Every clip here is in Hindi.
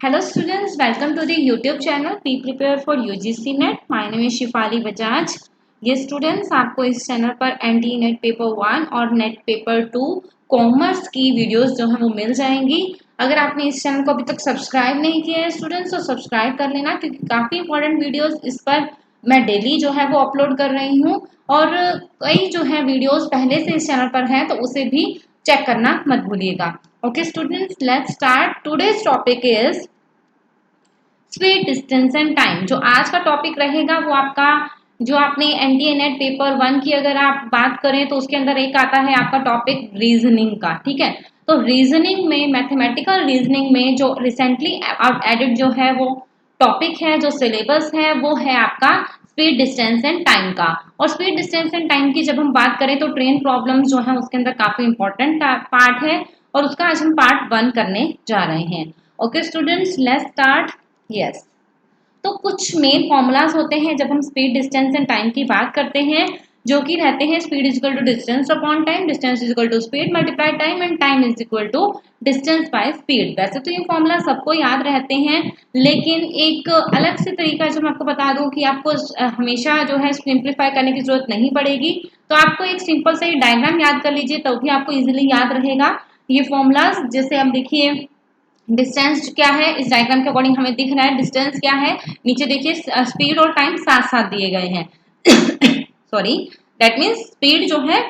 Hello students, welcome to the YouTube channel. Be prepared for UGC NET. My name is Shifali Bajaj. ये स्टूडेंट्स आपको इस चैनल पर एनटी नेट पेपर 1 और नेट पेपर 2 कॉमर्स की वीडियोस जो है वो मिल जाएंगी. अगर आपने इस चैनल को अभी तक सब्सक्राइब नहीं किया है स्टूडेंट्स तो सब्सक्राइब कर लेना, क्योंकि काफ़ी इंपॉर्टेंट वीडियोस इस पर मैं डेली जो है वो अपलोड कर रही हूँ. और कई जो है वीडियोस पहले से इस चैनल पर हैं तो उसे भी चेक करना मत भूलिएगा. Okay students, let's start. Today's topic is speed, distance and time. जो आज का टॉपिक रहेगा वो आपका, जो आपने एनडीए नेट पेपर 1 की अगर आप बात करें तो उसके अंदर एक आता है आपका टॉपिक रीजनिंग का. ठीक है, तो रीजनिंग में, मैथमेटिकल रीजनिंग में जो रिसेंटली एडेड जो है वो टॉपिक है, जो सिलेबस है वो है आपका स्पीड, डिस्टेंस एंड टाइम का. और स्पीड, डिस्टेंस एंड टाइम की जब हम बात करें तो ट्रेन प्रॉब्लम्स जो है उसके अंदर काफी इंपॉर्टेंट पार्ट है और उसका आज हम पार्ट 1 करने जा रहे हैं. Okay students, let's start. Yes, तो कुछ मेन फॉर्मूलाज होते हैं जब हम स्पीड, डिस्टेंस एंड टाइम की बात करते हैं, जो कि रहते हैं speed is equal to distance upon time, distance is equal to speed multiply time and time is equal to distance by speed. वैसे तो ये फॉर्मूला सबको याद रहते हैं, लेकिन एक अलग से तरीका जो मैं आपको बता दूं कि आपको हमेशा जो है सिंप्लीफाई करने की जरूरत नहीं पड़ेगी. तो आपको एक सिंपल सा डायग्राम याद कर लीजिए, तब भी आपको इजिली याद रहेगा ये फॉर्मूलाज. जैसे अब देखिए, डिस्टेंस क्या है, इस डायग्राम के अकॉर्डिंग हमें दिख रहा है डिस्टेंस क्या है. नीचे देखिए स्पीड और टाइम साथ साथ दिए गए हैं. सॉरी, दैट मीन्स स्पीड जो है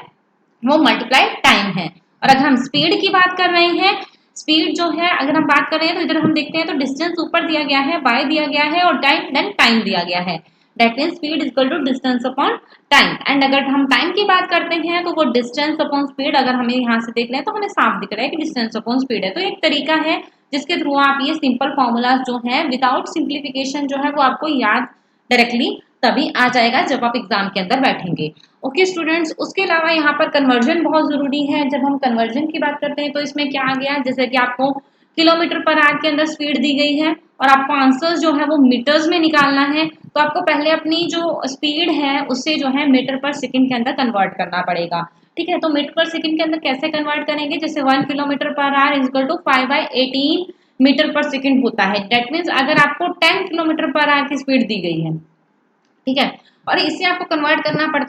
वो मल्टीप्लाई टाइम है. और अगर हम स्पीड की बात कर रहे हैं, स्पीड जो है अगर हम बात कर रहे हैं तो इधर हम देखते हैं तो डिस्टेंस ऊपर दिया गया है, y दिया गया है और टाइम दिया गया है. That means speed is equal to distance upon time. And अगर हम टाइम की बात करते हैं तो वो डिस्टेंस अपॉन स्पीड, अगर हमें यहाँ से देख रहे हैं तो हमें साफ दिख रहा है कि डिस्टेंस अपॉन स्पीड है. तो एक तरीका है जिसके थ्रू आप ये सिंपल फॉर्मूलाज जो है विदाउट सिंप्लीफिकेशन जो है वो आपको याद डायरेक्टली तभी आ जाएगा जब आप एग्जाम के अंदर बैठेंगे. ओके स्टूडेंट्स, उसके अलावा यहाँ पर कन्वर्जन बहुत जरूरी है. जब हम कन्वर्जन की बात करते हैं तो इसमें क्या आ गया, जैसे कि आपको किलोमीटर पर आवर के अंदर स्पीड दी गई है और आपको आंसर जो है वो मीटर्स में निकालना है, तो आपको पहले अपनी जो स्पीड है उससे जो है मीटर पर सेकंड के अंदर कन्वर्ट करना पड़ेगा. ठीक है, तो मीटर पर सेकंड के अंदर कैसे कन्वर्ट करेंगे, जैसे 1 kilometre per hour is equal to 5/18 metre per second होता है. दैट मीन्स अगर आपको 10 किलोमीटर पर आवर की स्पीड दी गई है, ठीक है, और इसे आपको कन्वर्ट करना पड़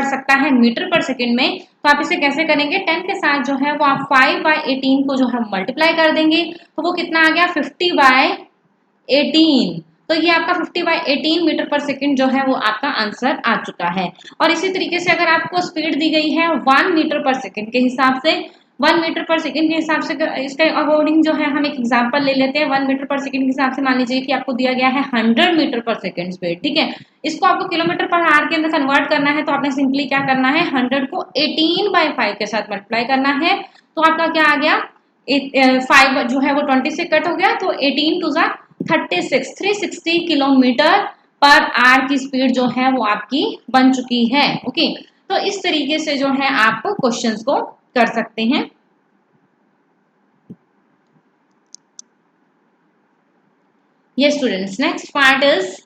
सकता है मीटर पर सेकंड में, तो आप इसे कैसे करेंगे, 10 के साथ जो है वो आप 5/18 को जो है मल्टीप्लाई कर देंगे, तो वो कितना आ गया 50/18. तो ये आपका 50/18 मीटर पर सेकंड जो है वो आपका आंसर आ चुका है. और इसी तरीके से अगर आपको स्पीड दी गई है 1 मीटर पर सेकंड के हिसाब से, 1 मीटर पर सेकंड के हिसाब से इसके अकॉर्डिंग जो है हम एक एग्जांपल ले लेते हैं. 1 मीटर पर सेकंड के हिसाब से मान लीजिए कि आपको दिया गया है 100 मीटर पर सेकंड स्पीड. ठीक है, इसको आपको किलोमीटर पर आवर के अंदर कन्वर्ट करना है, तो आपने सिंपली क्या करना है, 100 को 18/5 के साथ मल्टीप्लाई करना है. तो आपका क्या आ गया, 5 जो है वो 20 से कट हो गया, तो 18 टू 36, 360 किलोमीटर पर आवर की स्पीड जो है वो आपकी बन चुकी है. ओके, तो इस तरीके से जो है आप क्वेश्चंस को कर सकते हैं. ये स्टूडेंट्स, नेक्स्ट पार्ट इज,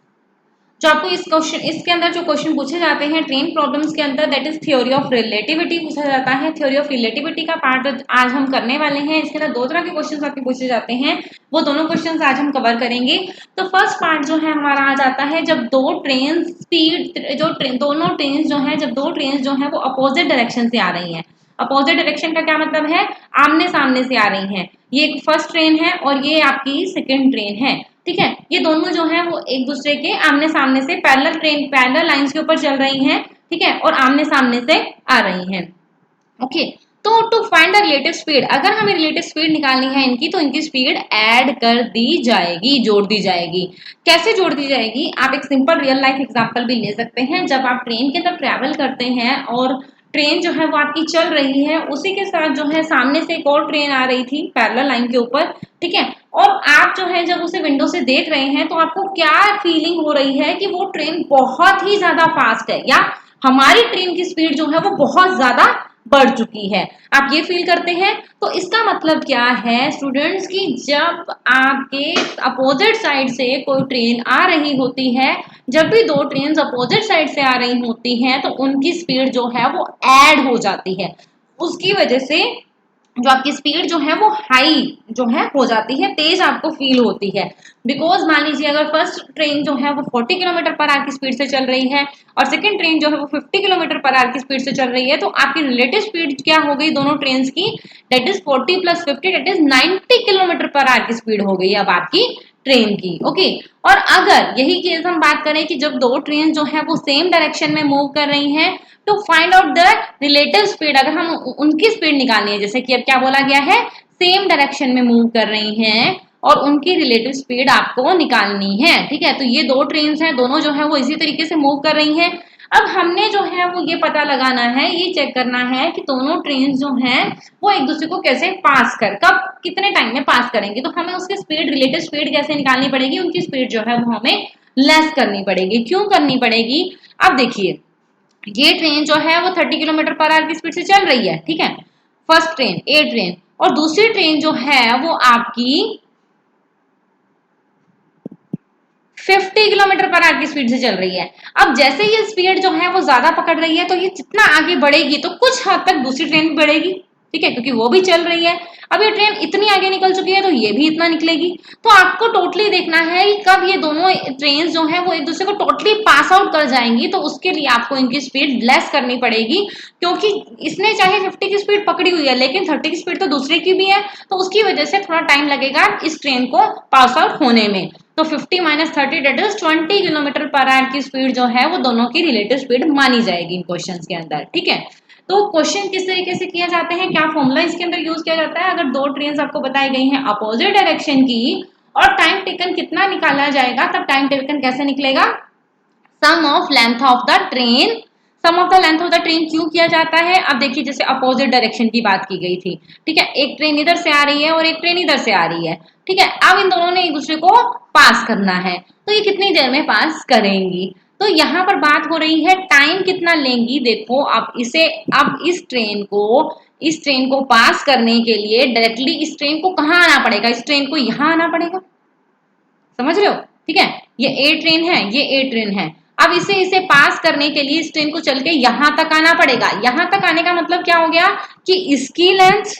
जो आपको इस क्वेश्चन, इसके अंदर जो क्वेश्चन पूछे जाते हैं ट्रेन प्रॉब्लम्स के अंदर, that is theory of relativity पूछा जाता है. थ्योरी ऑफ रिलेटिविटी का पार्ट आज हम करने वाले हैं. इसके अंदर दो तरह के क्वेश्चंस आपके पूछे जाते हैं, वो दोनों क्वेश्चंस आज हम कवर करेंगे. तो फर्स्ट पार्ट जो है हमारा आ जाता है, जब दो ट्रेन स्पीड, दोनों ट्रेन जो है, जब दो ट्रेन जो है वो अपोजिट डायरेक्शन से आ रही हैं. अपोजिट डायरेक्शन का क्या मतलब है, आमने सामने से आ रही हैं. ये एक फर्स्ट ट्रेन है और ये आपकी सेकेंड ट्रेन है. ठीक है, ये दोनों जो है वो एक दूसरे के आमने सामने से पैरेलल लाइंस के ऊपर चल रही हैं. ठीक है, और आमने सामने से आ रही हैं. ओके, तो to find the relative speed, अगर हमें रिलेटिव स्पीड निकालनी है इनकी, तो इनकी स्पीड ऐड कर दी जाएगी, जोड़ दी जाएगी. कैसे जोड़ दी जाएगी, आप एक सिंपल रियल लाइफ एग्जांपल भी ले सकते हैं. जब आप ट्रेन के अंदर ट्रैवल करते हैं और ट्रेन जो है वो आपकी चल रही है, उसी के साथ जो है सामने से एक और ट्रेन आ रही थी पैरेलल लाइन के ऊपर. ठीक है, और आप जो है जब उसे विंडो से देख रहे हैं तो आपको क्या फीलिंग हो रही है कि वो ट्रेन बहुत ही ज्यादा फास्ट है, या हमारी ट्रेन की स्पीड जो है वो बहुत ज्यादा बढ़ चुकी है, आप ये फील करते हैं. तो इसका मतलब क्या है स्टूडेंट्स, की जब आपके अपोजिट साइड से कोई ट्रेन आ रही होती है, जब भी दो ट्रेन अपोजिट साइड से आ रही होती हैं तो उनकी स्पीड जो है वो ऐड हो जाती है. उसकी वजह से जो आपकी स्पीड जो है वो हाई जो है हो जाती है, तेज आपको फील होती है। बिकॉज मान लीजिए अगर फर्स्ट ट्रेन जो है वो 40 किलोमीटर पर आवर की स्पीड से चल रही है और सेकंड ट्रेन जो है वो 50 किलोमीटर पर आवर की स्पीड से चल रही है, तो आपकी रिलेटिव स्पीड क्या हो गई दोनों ट्रेन की, that is 40 plus 50, that is 90 kilometre per hour की स्पीड हो गई अब आपकी ट्रेन की। ओके, और अगर यही केस हम बात करें कि जब दो ट्रेन जो है वो सेम डायरेक्शन में मूव कर रही हैं, तो find out the relative speed, अगर हम उनकी स्पीड निकालनी है, जैसे कि अब क्या बोला गया है, सेम डायरेक्शन में मूव कर रही हैं और उनकी रिलेटिव स्पीड आपको निकालनी है। ठीक है, तो ये दो ट्रेन हैं, दोनों जो है वो इसी तरीके से मूव कर रही हैं। अब हमने जो है वो ये पता लगाना है, ये चेक करना है कि दोनों ट्रेन जो हैं वो एक दूसरे को कैसे पास कब कितने टाइम में पास करेंगे, तो हमें उसकी स्पीड, रिलेटिव स्पीड कैसे निकालनी पड़ेगी, उनकी स्पीड जो है वो हमें लेस करनी पड़ेगी। क्यों करनी पड़ेगी, अब देखिए ये ट्रेन जो है वो 30 किलोमीटर पर आवर की स्पीड से चल रही है, ठीक है, फर्स्ट ट्रेन ए ट्रेन, और दूसरी ट्रेन जो है वो आपकी 50 किलोमीटर पर आवर की स्पीड से चल रही है। अब जैसे ये स्पीड जो है वो ज्यादा पकड़ रही है, तो ये जितना आगे बढ़ेगी तो कुछ हद तक दूसरी ट्रेन भी बढ़ेगी, ठीक है, क्योंकि वो भी चल रही है। अब ये ट्रेन इतनी आगे निकल चुकी है तो ये भी इतना निकलेगी। तो आपको टोटली देखना है कि कब ये दोनों ट्रेन जो है वो एक दूसरे को टोटली पास आउट कर जाएंगी, तो उसके लिए आपको इनकी स्पीड लेस करनी पड़ेगी, क्योंकि इसने चाहे 50 की स्पीड पकड़ी हुई है लेकिन 30 की स्पीड तो दूसरे की भी है, तो उसकी वजह से थोड़ा टाइम लगेगा इस ट्रेन को पास आउट होने में। तो 50 minus 30 that is 20 kilometre per hour की स्पीड जो है वो दोनों की रिलेटिव स्पीड मानी जाएगी इन क्वेश्चंस के अंदर। ठीक है, तो क्वेश्चन किस तरीके से किए जाते हैं, क्या फॉर्मूला इसके अंदर यूज किया जाता है, अगर दो ट्रेन आपको बताई गई हैं अपोजिट डायरेक्शन की और टाइम टेकन कितना निकाला जाएगा, तब टाइम टेकन कैसे निकलेगा, sum of length of the train, sum of the length of the train क्यों किया जाता है। अब देखिए जैसे अपोजिट डायरेक्शन की बात की गई थी, ठीक है, एक ट्रेन इधर से आ रही है और एक ट्रेन इधर से आ रही है, ठीक है, अब इन दोनों ने एक दूसरे को पास करना है, तो ये कितनी देर में पास करेंगी, तो यहाँ पर बात हो रही है टाइम कितना लेंगी। देखो अब इसे, अब इस ट्रेन को पास करने के लिए डायरेक्टली इस ट्रेन को कहाँ आना पड़ेगा, इस ट्रेन को यहाँ आना पड़ेगा, समझ रहे हो, ठीक है, ये ए ट्रेन है, ये ए ट्रेन है, अब इसे पास करने के लिए इस ट्रेन को चल के यहां तक आना पड़ेगा। यहां तक आने का मतलब क्या हो गया कि इसकी लेंथ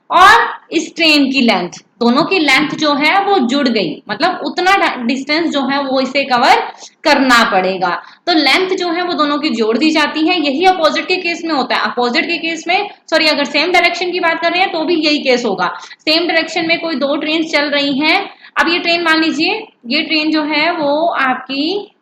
और इस ट्रेन की लेंथ, दोनों की लेंथ जो है वो जुड़ गई, मतलब उतना डिस्टेंस जो है वो इसे कवर करना पड़ेगा, तो लेंथ जो है वो दोनों की जोड़ दी जाती है। यही अपोजिट के केस में होता है, अपोजिट के केस में, सॉरी, अगर सेम डायरेक्शन की बात कर रहे हैं तो भी यही केस होगा। सेम डायरेक्शन में कोई दो ट्रेन चल रही हैं, अब ये ट्रेन मान लीजिए, ये ट्रेन जो है वो आपकी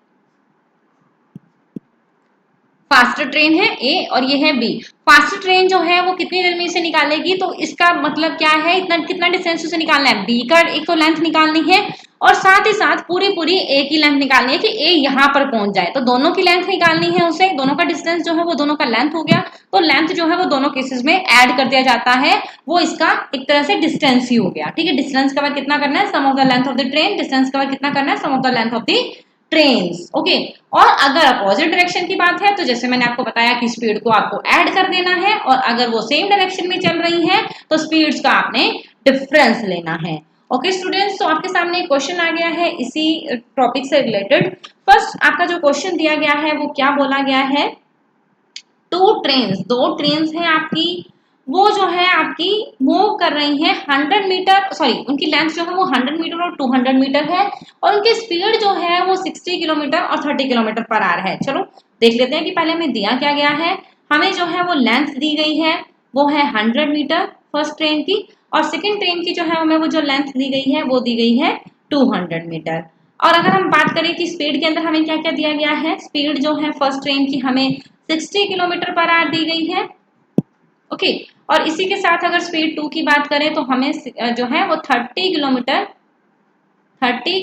फास्टर ट्रेन है ए और ये है बी। फास्टर ट्रेन जो है वो कितनी देर में इसे निकालेगी, तो इसका मतलब क्या है, इतना कितना डिस्टेंस उसे निकालना है, बी का एक तो लेंथ निकालनी है और साथ ही साथ पूरी ए की लेंथ निकालनी है कि ए यहाँ पर पहुंच जाए, तो दोनों की लेंथ निकालनी है उसे, दोनों का डिस्टेंस जो है वो दोनों का लेंथ हो गया, तो लेंथ जो है वो दोनों केसेस में ऐड कर दिया जाता है, वो इसका एक तरह से डिस्टेंस ही हो गया। ठीक है, डिस्टेंस कवर कितना करना है, sum of the length of the train, distance cover कितना करना है, sum of the length of the trains. Okay, और अगर अपोजिट डायरेक्शन की बात है तो जैसे मैंने आपको बताया कि स्पीड को आपको ऐड कर देना है, और अगर वो सेम डायरेक्शन में चल रही है तो स्पीड्स का आपने डिफरेंस लेना है। ओके स्टूडेंट्स, तो आपके सामने एक क्वेश्चन आ गया है इसी टॉपिक से रिलेटेड। फर्स्ट आपका जो क्वेश्चन दिया गया है वो क्या बोला गया है, दो ट्रेन्स हैं आपकी, वो जो है आपकी मूव कर रही हैं 100 मीटर, सॉरी उनकी लेंथ जो है वो 100 मीटर और 200 मीटर है, और उनकी स्पीड जो है वो 60 किलोमीटर और 30 किलोमीटर पर आवर है। चलो देख लेते हैं कि पहले हमें दिया क्या गया है। हमें जो है वो लेंथ दी गई है वो है 100 मीटर फर्स्ट ट्रेन की, और सेकेंड ट्रेन की जो है हमें वो जो लेंथ दी गई है वो दी गई है 200 मीटर। और अगर हम बात करें कि स्पीड के अंदर हमें क्या क्या दिया गया है, स्पीड जो है फर्स्ट ट्रेन की हमें 60 किलोमीटर पर आवर दी गई है। ओके, और इसी के साथ अगर स्पीड 2 की बात करें तो हमें जो है वो 30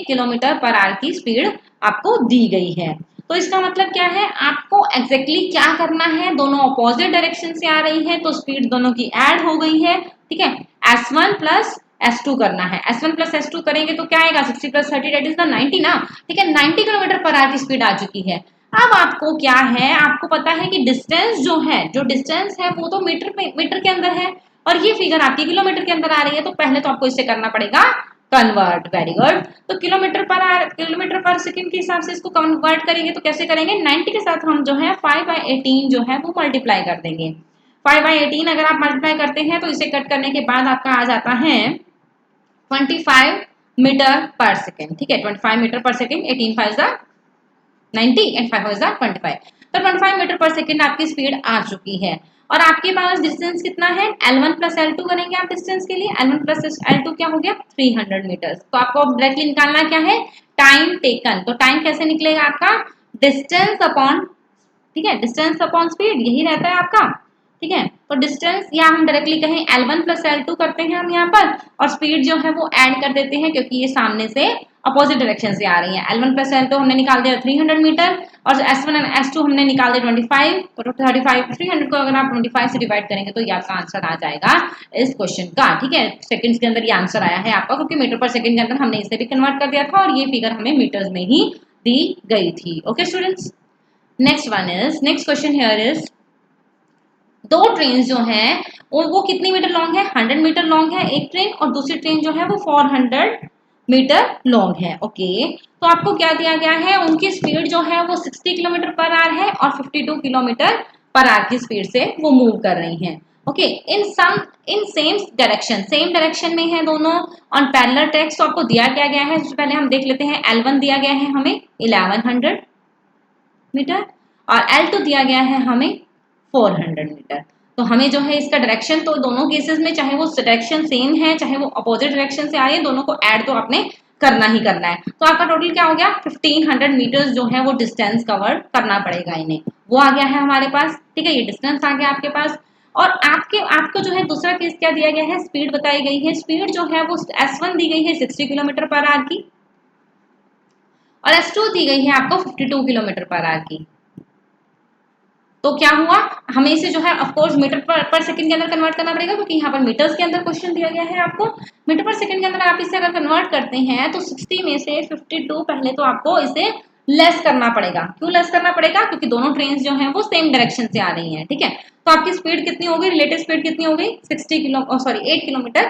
किलोमीटर पर आवर की स्पीड आपको दी गई है। तो इसका मतलब क्या है, आपको एग्जैक्टली क्या करना है, दोनों अपोजिट डायरेक्शन से आ रही है तो स्पीड दोनों की ऐड हो गई है। ठीक है, S1 प्लस S2 करना है, S1 प्लस S2 करेंगे तो क्या आएगा, 60 प्लस 30 डेट इज द 90 ना। ठीक है, 90 किलोमीटर पर आवर की स्पीड आ चुकी है। अब आपको क्या है, आपको पता है कि डिस्टेंस जो है, जो डिस्टेंस है वो तो मीटर के अंदर है, और ये फिगर आपकी किलोमीटर के अंदर आ रही है, तो पहले तो आपको इसे करना पड़ेगा कन्वर्ट। वेरी गुड, तो किलोमीटर पर सेकंड के हिसाब से इसको कन्वर्ट करेंगे तो कैसे करेंगे, 90 के साथ हम जो है 5/18 जो है वो मल्टीप्लाई कर देंगे। 5/18 अगर आप मल्टीप्लाई करते हैं तो इसे कट करने के बाद आपका आ जाता है 25 मीटर पर सेकेंड। ठीक है, 25 मीटर पर सेकेंड, 18 5 जा 90 एंड 5 इज 25। तो 25 मीटर पर सेकेंड आपकी स्पीड आ चुकी है। और आपके पास डिस्टेंस कितना है, L1 प्लस L2 करेंगे आप डिस्टेंस के लिए। L1 प्लस L2 क्या हो गया, 300 मीटर। तो आपको डायरेक्टली निकालना क्या है, टाइम टेकन। तो टाइम कैसे निकलेगा आपका, डिस्टेंस अपॉन, ठीक है, डिस्टेंस अपॉन स्पीड, यही रहता है आपका। ठीक है, तो डिस्टेंस या हम डायरेक्टली कहें L1 प्लस L2 करते हैं हम यहाँ पर, और स्पीड जो है वो ऐड कर देते हैं क्योंकि ये सामने से अपोजिट डायरेक्शन से आ रही है। L1 प्लस L2 हमने निकाल दिया 300 मीटर, और S1 और S2 हमने निकाल दिया 25। तो 35 300 को अगर आप 25 से डिवाइड करेंगे तो ये आपका आंसर आ जाएगा इस क्वेश्चन का। ठीक है, सेकंड्स के अंदर ये आंसर आया है आपका, क्योंकि मीटर पर सेकंड के अंदर हमने इसे भी कन्वर्ट कर दिया था और ये फिगर हमें मीटर्स में ही दी गई थी। Okay students, next question here is, दो ट्रेन जो है वो कितनी मीटर लॉन्ग है, 100 मीटर लॉन्ग है एक ट्रेन, और दूसरी ट्रेन जो है वो 400 मीटर लॉन्ग है। ओके, तो आपको क्या दिया गया है, उनकी स्पीड जो है वो 60 किलोमीटर पर आवर है और 52 किलोमीटर पर आवर की स्पीड से वो मूव कर रही हैं। ओके, इन सेम डायरेक्शन में है दोनों ऑन पैरेलल ट्रैक्स। तो आपको दिया क्या गया है, सबसे पहले हम देख लेते हैं। L1 दिया गया है हमें 1100 मीटर और L2 दिया गया है हमें 400 मीटर। तो हमें जो है इसका डायरेक्शन, तो दोनों केसेस में चाहे वो डायरेक्शन सेम है चाहे वो अपोजिट डायरेक्शन से आ रही है, दोनों को ऐड तो आपने करना ही करना है। तो आपका टोटल क्या हो गया, 1500 मीटर्स जो है वो डिस्टेंस कवर करना पड़ेगा इन्हें, वो आ गया है हमारे पास। ठीक है, ये डिस्टेंस आ गया आपके पास। और आपको जो है दूसरा केस क्या दिया गया है, स्पीड बताई गई है। स्पीड जो है वो S1 दी गई है 60 किलोमीटर पर आवर की, और S2 दी गई है आपको 52 किलोमीटर पर आवर की। तो क्या हुआ, हमें इसे जो है of course metre per second के अंदर कन्वर्ट करना पड़ेगा, क्योंकि यहाँ पर मीटर्स के अंदर क्वेश्चन दिया गया है आपको। मीटर पर सेकंड के अंदर आप इसे अगर कन्वर्ट करते हैं तो 60 में से 52 पहले तो आपको इसे लेस करना पड़ेगा। क्यों लेस करना पड़ेगा, क्योंकि दोनों ट्रेन जो है वो सेम डायरेक्शन से आ रही है। ठीक है, तो आपकी स्पीड कितनी हो गई, रिलेटिव स्पीड कितनी हो गई, 8 kilometre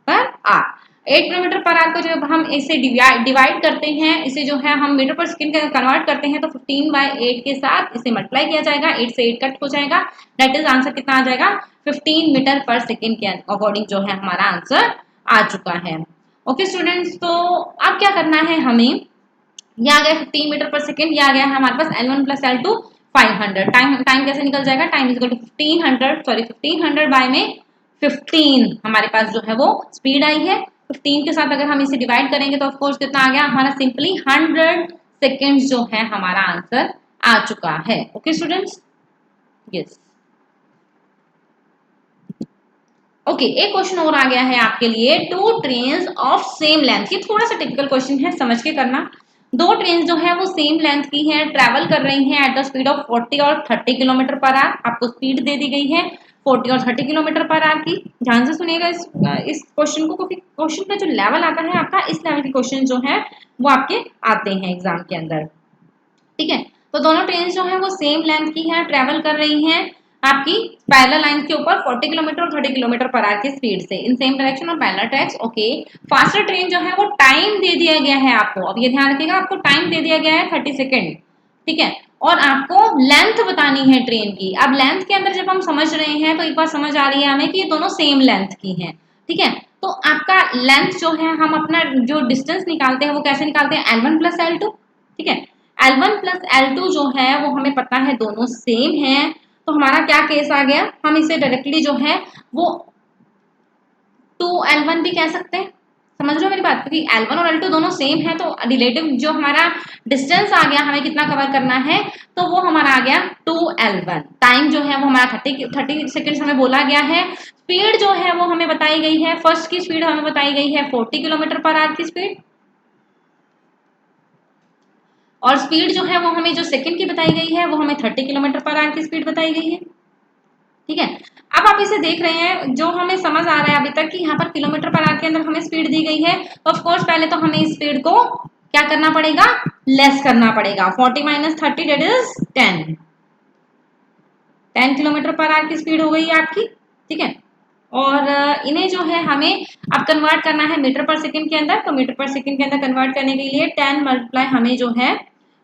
per our. 8 kilometre per our को जब हम इसे डिवाइड करते हैं, इसे जो है हम मीटर पर सेकंड के कन्वर्ट करते हैं, तो 15/8 के साथ इसे मल्टीप्लाई किया जाएगा, 8 से 8 कट हो जाएगा। दैट इज आंसर कितना आ जाएगा, 15 मीटर पर सेकंड के अकॉर्डिंग जो है हमारा आंसर आ चुका है। ओके स्टूडेंट्स, तो अब क्या करना है हमें, ये आ गया 15 मीटर पर सेकंड, ये आ गया हमारे पास L1 प्लस L2 500। टाइम कैसे निकल जाएगा, time is equal to 1500 by में 15 हमारे पास जो है वो स्पीड आई है। 15 के साथ अगर हम इसे डिवाइड करेंगे तो ऑफकोर्स कितना आ गया हमारा, सिंपली 100 सेकेंड्स जो है हमारा आंसर आ चुका है। Okay students, yes. ओके, एक क्वेश्चन और आ गया है आपके लिए, two trains of same length. ये थोड़ा सा टिपिकल क्वेश्चन है, समझ के करना। दो ट्रेन जो है वो सेम लेंथ की हैं, ट्रैवल कर रही हैं एट द स्पीड ऑफ 40 और 30 किलोमीटर पर आवर। आपको स्पीड दे दी गई है 40 और 30 किलोमीटर पर आवर की। ध्यान से सुनिएगा इस क्वेश्चन को, क्योंकि क्वेश्चन का जो लेवल आता है आपका, इस लेवल के क्वेश्चन जो है वो आपके आते हैं एग्जाम के अंदर। ठीक है, तो दोनों ट्रेन जो है वो सेम लेंथ की है, ट्रेवल कर रही हैं आपकी पैरेलल लाइन के ऊपर 40 किलोमीटर और 30 किलोमीटर पर आवर की स्पीड से, इन सेम डायरेक्शन और parallel tracks. Okay, faster train जो है वो टाइम दे दिया गया है आपको। अब ये ध्यान रखिएगा, आपको टाइम दे दिया गया है 30 सेकेंड। ठीक है, और आपको लेंथ बतानी है ट्रेन की। अब लेंथ के अंदर जब हम समझ रहे हैं तो एक बात समझ आ रही है हमें कि ये दोनों सेम लेंथ की हैं। ठीक है, तो आपका लेंथ जो है, हम अपना जो डिस्टेंस निकालते हैं वो कैसे निकालते हैं, L1 प्लस L2। ठीक है, L1 प्लस L2 जो है वो हमें पता है दोनों सेम है, तो हमारा क्या केस आ गया, हम इसे डायरेक्टली जो है वो 2L1 भी कह सकते हैं। समझ रहे हो मेरी बात, क्योंकि L1 और L2 दोनों सेम है, तो रिलेटिव जो हमारा डिस्टेंस आ गया, हमें कितना कवर करना है, तो वो हमारा आ गया 2L1। टाइम जो है वो हमारा 30 सेकेंड्स हमें बोला गया है। स्पीड जो है वो हमें बताई गई है, फर्स्ट की स्पीड हमें बताई गई है 40 किलोमीटर पर आवर की स्पीड, और स्पीड जो है वो हमें जो सेकंड की बताई गई है वो हमें 30 किलोमीटर पर आवर की स्पीड बताई गई है। ठीक है, अब आप इसे देख रहे हैं, जो हमें समझ आ रहा है अभी तक कि यहाँ पर किलोमीटर पर आवर के अंदर हमें स्पीड दी गई है, तो ऑफ कोर्स पहले तो हमें इस स्पीड को क्या करना पड़ेगा, लेस करना पड़ेगा। 40 minus 30 that is 10 kilometre per hour की स्पीड हो गई है आपकी। ठीक है, और इन्हें जो है हमें अब कन्वर्ट करना है मीटर पर सेकंड के अंदर। तो मीटर पर सेकंड के अंदर कन्वर्ट करने के लिए 10 मल्टीप्लाई हमें जो है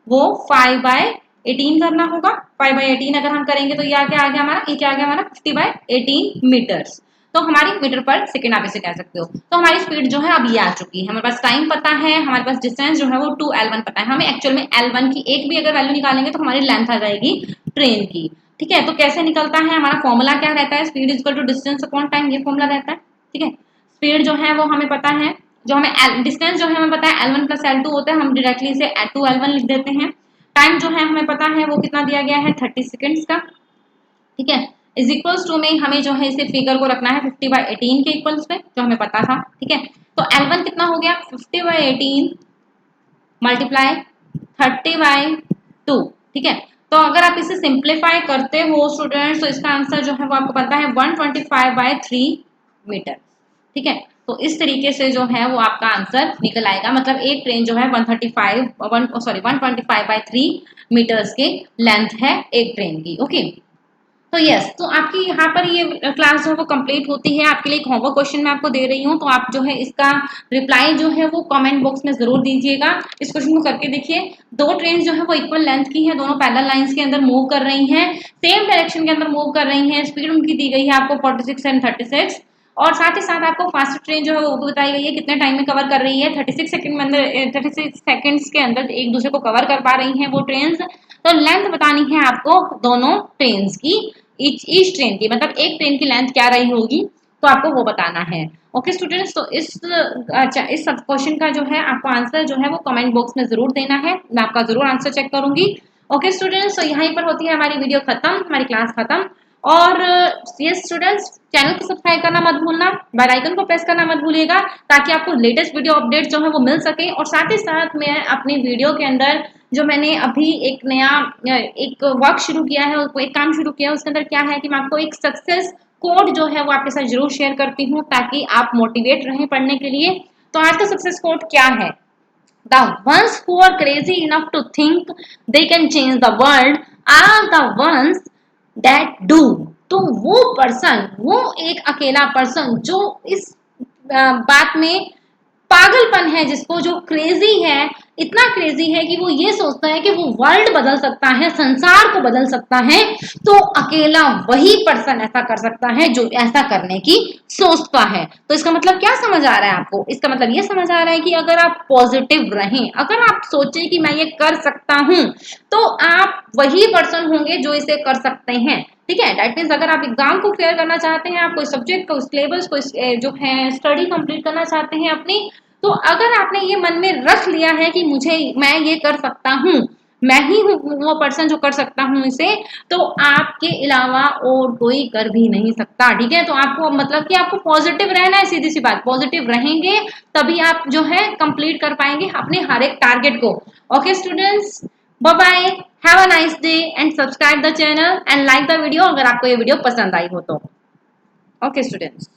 वो 5/8 18 करना होगा। 5/18 अगर हम करेंगे तो यह क्या आ गया हमारा, ये क्या आ गया हमारा 50/18 मीटर्स। तो हमारी मीटर पर सेकेंड आप इसे कह सकते हो। तो हमारी स्पीड जो है अब ये आ चुकी है, हमारे पास टाइम पता है, हमारे पास डिस्टेंस जो है वो 2L1 पता है। हमें एक्चुअल में L1 की एक भी अगर वैल्यू निकालेंगे तो हमारी लेंथ आ जाएगी ट्रेन की। ठीक है, तो कैसे निकलता है, हमारा फॉर्मूला क्या रहता है, speed is equal to distance upon time, ये फॉर्मूला रहता है। ठीक है, स्पीड जो है वो हमें पता है, जो हमें डिस्टेंस जो है हमें पता है L1 + L2 होता है, हम डायरेक्टली इसे 2L1 लिख देते हैं। टाइम जो है हमें पता है वो कितना दिया गया है 30 सेकेंड्स का। ठीक है, इज इक्वल्स टू में हमें जो है इसे फिगर को रखना है 50/18 के इक्वल्स पे, जो हमें पता था। ठीक है, तो L1 कितना हो गया 50/18 मल्टीप्लाई 30/2। ठीक है, तो अगर आप इसे सिंप्लीफाई करते हो स्टूडेंट्स तो इसका आंसर जो है वो आपको पता है 125/3 मीटर। ठीक है, तो इस तरीके से जो है वो आपका आंसर निकल आएगा, मतलब एक ट्रेन जो है 125 मीटर्स के लेंथ है एक ट्रेन की। ओके, तो यस, तो आपकी यहाँ पर ये क्लास जो है वो कंप्लीट होती है। आपके लिए एक होमवर्क क्वेश्चन मैं आपको दे रही हूँ, तो आप जो है इसका रिप्लाई जो है वो कमेंट बॉक्स में जरूर दीजिएगा। इस क्वेश्चन को करके देखिए, दो ट्रेन जो है वो इक्वल लेंथ की है, दोनों पैरेलल लाइंस के अंदर मूव कर रही हैं, सेम डायरेक्शन के अंदर मूव कर रही हैं, स्पीड उनकी दी गई है आपको 46 एंड 36, और साथ ही साथ आपको फास्ट ट्रेन जो है वो बताई गई है कितने टाइम में कवर कर रही है, 36 सेकंड में अंदर 36 सेकंड्स के अंदर एक दूसरे को कवर कर पा रही हैं वो ट्रेन्स। तो लेंथ बतानी है आपको दोनों ट्रेन्स की, ईच ट्रेन की, मतलब एक ट्रेन की लेंथ क्या रही होगी, तो आपको वो बताना है। ओके स्टूडेंट्स, तो इस सब क्वेश्चन का जो है आपको आंसर जो है वो कमेंट बॉक्स में जरूर देना है, मैं आपका जरूर आंसर चेक करूंगी। ओके स्टूडेंट्स, तो यहीं पर होती है हमारी वीडियो खत्म, हमारी क्लास खत्म। और ये स्टूडेंट्स, चैनल को सब्सक्राइब करना मत भूलना, बेल आइकन को प्रेस करना मत भूलिएगा, ताकि आपको लेटेस्ट वीडियो अपडेट जो है वो मिल सके। और साथ ही साथ मैं अपनी वीडियो के अंदर जो मैंने अभी एक नया एक वर्क शुरू किया है, एक काम शुरू किया है, उसके अंदर क्या है कि मैं आपको एक सक्सेस कोड जो है वो आपके साथ जरूर शेयर करती हूँ, ताकि आप मोटिवेट रहें पढ़ने के लिए। तो आज का सक्सेस कोड क्या है, the ones who are crazy enough to think they can change the world are the ones that do। तो वो पर्सन, वो एक अकेला पर्सन जो इस बात में पागलपन है, जिसको जो क्रेजी है, इतना क्रेजी है कि वो ये सोचता है कि वो वर्ल्ड बदल सकता है, संसार को बदल सकता है, तो अकेला वही पर्सन ऐसा कर सकता है जो ऐसा करने की सोचता है। तो इसका मतलब क्या समझ आ रहा है आपको, इसका मतलब ये समझ आ रहा है कि अगर आप पॉजिटिव रहें, अगर आप सोचें कि मैं ये कर सकता हूं, तो आप वही पर्सन होंगे जो इसे कर सकते हैं। ठीक है, दैट मीन्स अगर आप एग्जाम को क्लियर करना चाहते हैं, आप कोई सब्जेक्ट को, सिलेबस को जो है स्टडी कंप्लीट करना चाहते हैं अपनी, तो अगर आपने ये मन में रख लिया है कि मैं ये कर सकता हूँ, मैं ही हूँ वो पर्सन जो कर सकता हूँ इसे, तो आपके अलावा और कोई कर भी नहीं सकता। ठीक है, तो आपको मतलब कि आपको पॉजिटिव रहना है, सीधी सी बात, पॉजिटिव रहेंगे तभी आप जो है कंप्लीट कर पाएंगे अपने हर एक टारगेट को। Okay students, bye bye, have a nice day and subscribe the channel and like the video अगर आपको ये वीडियो पसंद आई हो तो। Okay students.